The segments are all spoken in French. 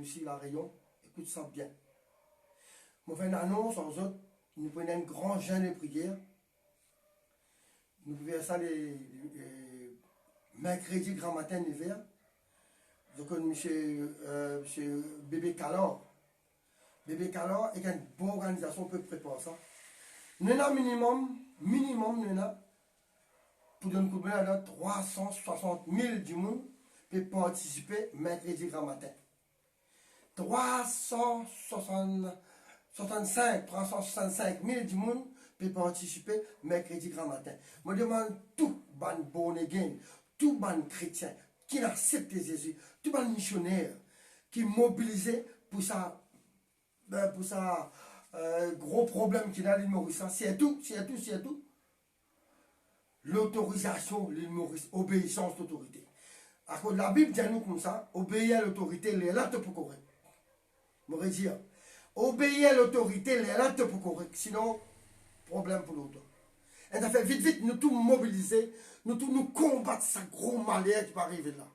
aussi la rayon. Écoute ça bien. On fait une annonce aux autres. Nous prenons un grand jeûne de prière. Nous pouvons faire ça les mercredi grand matin l'hiver. Donc, monsieur Bébé Calor. Bébé Calor est une bonne organisation pour préparer ça. Nous avons minimum, nous avons pour donner coup de 360 000 du monde pour participer mercredi grand matin. 365 000 du monde pour participer mercredi grand matin. Je demande tout ban born again, tout ban chrétien qui accepte Jésus, tout ban missionnaire qui mobilisé pour ça gros problème qu'il a l'île Maurice. C'est tout. L'autorisation, l'île Maurice, obéissance d'autorité. À cause de la Bible dit nous comme ça, obéir à l'autorité, les là pour correct. Je dire, obéir à l'autorité, les là pour correct. Sinon, problème pour l'autre. Et ça fait vite, nous tous mobiliser, nous tous nous combattre ce gros malheur qui va arriver là.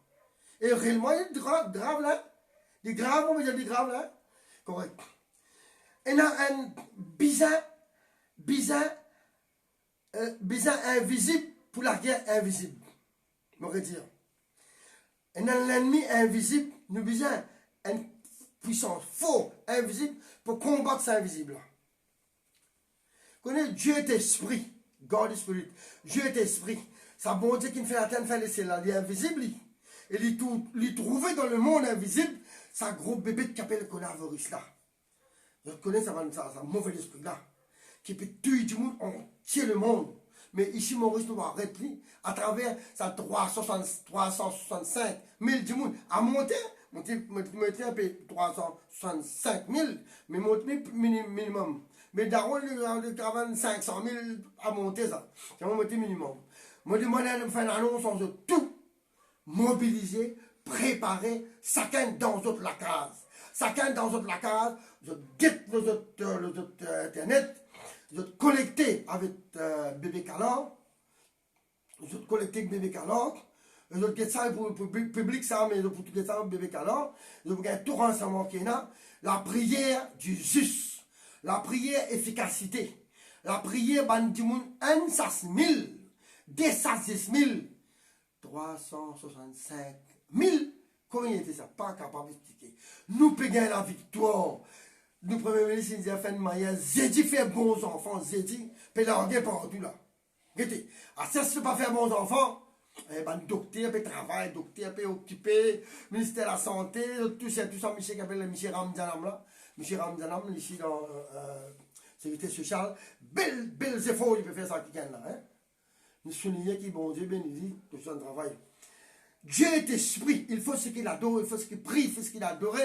Et réellement, il est grave là. Il est grave, on va dire, il est grave là. Correct. Et il y a un bizarre invisible pour la guerre invisible. Je veux dire. Et dans l'ennemi invisible, nous besoin une puissance faux, invisible, pour combattre cet invisible-là. Connaissez, Dieu est esprit. God is spirit. Dieu est esprit. Sa bonté qui ne fait la terre, fait laisser là, il est invisible. Et il trouvé dans le monde invisible, sa gros bébé qui appelle le coronavirus là. Je connais ça mauvais esprit là. Qui peut tuer du monde, entier le monde. Mais ici, Maurice nous va arrêter à travers sa 365 000 du monde. À monter un peu 365 000, mais monter minimum. Mais d'abord, le 500 000 à monter ça. C'est mon monter minimum. Moi, je demande de faire une annonce de tout. Mobiliser, préparer, chacun dans notre la case. Chacun dans notre la case, je guette les autres internet. Vous êtes connecté avec Bébé Calor. Vous êtes connecté avec Bébé Calor. Vous êtes ça pour le public, ça, mais pour tout ça, Bébé Calor. Vous avez tout renseignement qui est là. La prière du juste. La prière efficacité. La prière bandimoun 1 000. 2 000. 365 000. Combien était ça? Pas capable d'expliquer. Nous payons la victoire. Nous, Premier ministre, nous avons fait une manière. Zédi fait bons enfants. Zédi, puis là, on est partout là. Regardez. Si ce n'est pas faire bons enfants, eh ben, docteur, puis travail, docteur, puis occupé, ministère de la Santé, tout ça, monsieur qui appelle M. Ramzanam là. M. Ramzanam, ici dans Sécurité sociale. Belles efforts, il peut faire ça quelqu'un là. Hein? Nous soulignons qui, bon Dieu, béni, tout ça, travail. Dieu est esprit. Il faut ce qu'il adore, il faut ce qu'il prie, il faut ce qu'il adore.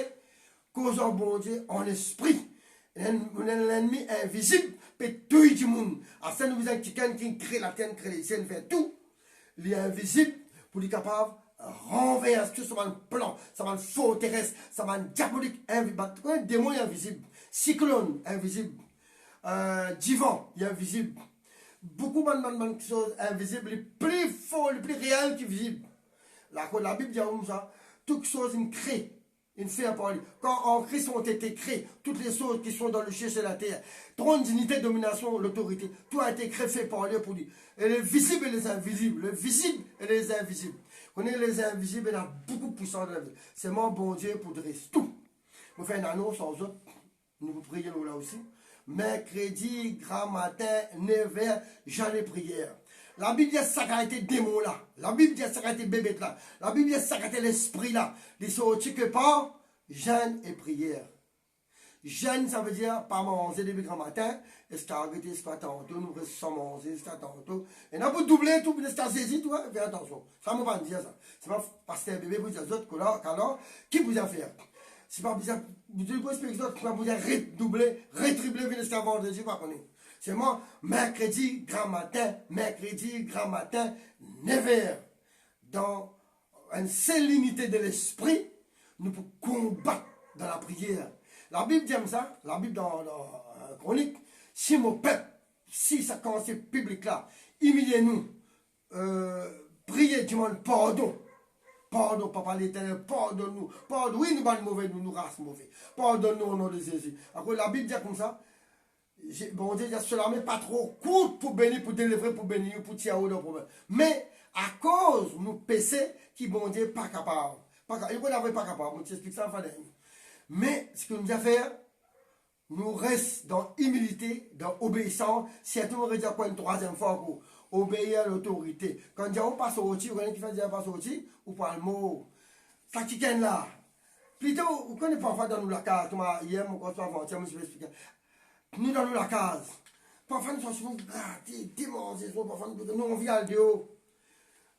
Causons bon Dieu en esprit. L'ennemi invisible peut tout du monde. À ça, nous avons quelqu'un qui crée la terre, crée les cieux, fait tout. Il est invisible pour être capable de renverser tout ça, un plan, ça va une forteresse, ça va une diabolique invisible. Un démon invisible. Cyclone invisible. Divan invisible. Beaucoup de choses invisibles, les plus forts, les plus réels qui visibles. La Bible dit comme ça, toutes choses une crée. Une fait par lui. Quand en Christ ont été créées, toutes les choses qui sont dans le ciel et la terre, trône, dignité, domination, l'autorité, tout a été créé fait par lui pour lui. Et les visibles et les invisibles, les visibles et les invisibles. Vous connaissez les invisibles, il y a beaucoup de puissance. C'est mon bon Dieu pour dresser tout. Vous faites une annonce aux autres, nous vous prions là aussi. Mercredi, grand matin, 9h, j'en ai prière. La Bible dit ça a été démon là. La Bible dit ça a été bébé là. La Bible dit ça a été l'esprit là. Il sorti que par jeûne et prière. Jeûne, ça veut dire pas manger depuis grand matin. Est-ce qu'à arrêter, est-ce qu'à tantôt, nous restons manger, est-ce qu'à tantôt. Et là, vous doublez tout, vous êtes saisi, tout, faites attention. Ça ne va pas dire ça. C'est pas parce que bébé vous dit aux autres, alors, qui vous a fait? C'est pas bizarre. Vous devez vous expliquer aux autres, qui va vous dire redoubler, retribler, vous êtes vendredi, quoi qu'on est. C'est moi, mercredi, grand matin, 9h. Dans une sérénité de l'esprit, nous pouvons combattre dans la prière. La Bible dit ça, la Bible dans la chronique, si mon peuple, si ça commence public là, humiliez-nous, priez du monde pardon. Pardon, Papa l'Éternel, pardonne-nous. Pardonne, oui, nous sommes mauvais, nous race mauvais. Pardonne-nous au nom de Jésus. Après, la Bible dit comme ça. Bon Dieu, il y a cela, mais pas trop court pour bénir, pour délivrer, pour bénir, pour tirer au problème. Mais à cause nous péchés, qui bon Dieu pas capable. Il n'y a pas capable, je t'explique ça en fait. Mais ce que nous avons fait, nous restons dans humilité, dans obéissance. Si on aurait dit quoi une troisième fois pour obéir à l'autorité. Quand on passe au dessus, on qui fait dire passe au dessus, ou pas le mot. Ça qui est là. Plutôt, vous connaissez parfois dans nous la case, hier, mon conseil avant-hier, je vais expliquer. Nous dans la case. Parfois nous sommes grattés, démangés, parfois nous on vit à Dieu.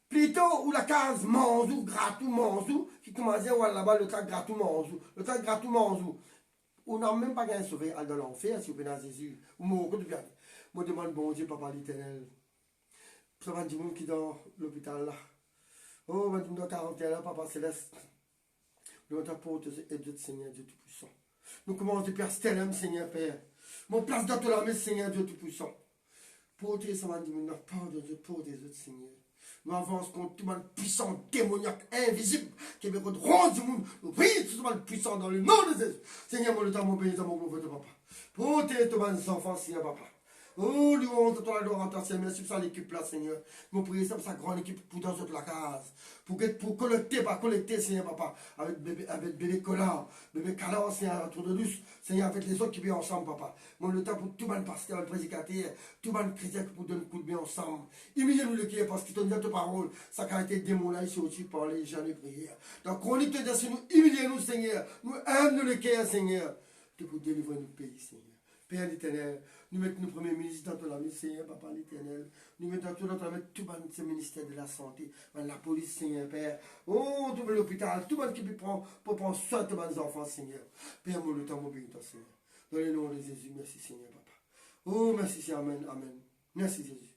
Plutôt où la case mange ou gratte ou mange ou, qui commence à dire là-bas le cas gratte ou mange ou, le cas gratte ou mange ou. On n'a même pas gagné sauvé dans l'enfer si vous venez à Jésus. Ou mon côté bien. Moi demande bon Dieu, Papa l'Éternel. Ça va dire qui est dans l'hôpital là. Oh, on dit dans 41 là, Papa Céleste. Nous t'apportons et Dieu Seigneur Dieu Tout-Puissant. Nous commençons Père Stelem, Seigneur Père. Mon place dans la main, Seigneur Dieu Tout-Puissant. Pour te ça va dire, nous pardon Dieu pour des autres, Seigneur. Nous avançons contre tout le monde puissant, démoniaque, invisible, qui veut rendre du monde. Nous prions tout le monde puissant dans le nom de Jésus. Seigneur, mon temps, mon pays, mon pauvre de papa. Pour tes enfants, Seigneur, papa. Oh, louange de ton adorateur, Seigneur. Merci pour ça, l'équipe là, Seigneur. Nous prions ça pour sa grande équipe pour dans toute la case. Pour collecter, pas collecter, Seigneur, papa. Avec bébé Collant, bébé Calan, Seigneur, autour de nous. Seigneur, avec les autres qui viennent ensemble, papa. Mon le temps pour tout le monde pasteur, le prédicateur, tout le monde chrétien qui donne un coup de bien ensemble. Humiliez-nous le cœur parce qu'il te dit ta parole. Ça a été démon là, ici au-dessus par les gens de prière. Donc, chronique te dit, nous humiliez-nous, Seigneur. Nous aimons le cœur, Seigneur. Pour délivrer notre pays, Seigneur. Père l'Éternel, nous mettons nos premiers ministres dans ton ami, Seigneur, Papa l'Éternel. Nous mettons dans ton ami tout le ministère de la santé, la police, Seigneur, Père. Oh, tout l'hôpital, tout le monde qui peut prendre soin de mes enfants, Seigneur. Père, moi, le temps, mon béni, Seigneur. Dans le nom de Jésus, merci, Seigneur, Papa. Oh, merci, Seigneur, Amen, Amen. Merci, Jésus.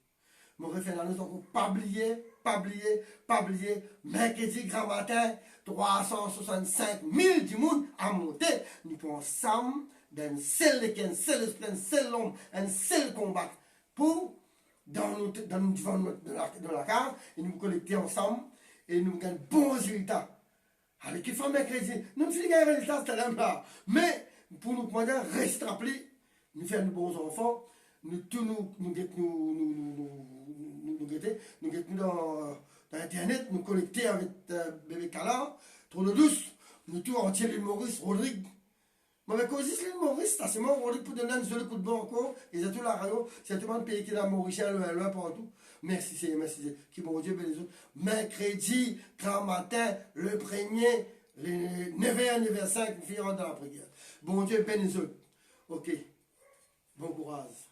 Mon référent, nous avons pas oublié, mercredi, grand matin, 365 000 du monde à monter. Nous pensons ensemble d'un seul esprit, un seul homme, un seul combat pour, dans la case, et nous collecter ensemble et nous gagnons bons résultats. Avec une femme mercredi, nous ne faisons pas un résultat, c'est là. Mais pour nous demander, rester rappelé, nous faire de bons enfants, nous dans Internet, nous collecter avec bébé Cala, trop de douce, nous tout entier l'île Maurice, Rodrigue. Mais avec aussi l'île Maurice, c'est moi, Rodrigue pour donner un seul coup de bon encore, et c'est tout la radio, c'est tout le pays qui est dans Mauricien, loin partout. Merci Seigneur, merci Seigneur, qui bon Dieu bénisse les autres. Mercredi, grand matin, le 1er, les 9h, 9h05, nous finirons dans la prière. Bon Dieu bénisse les autres. Ok, bon courage.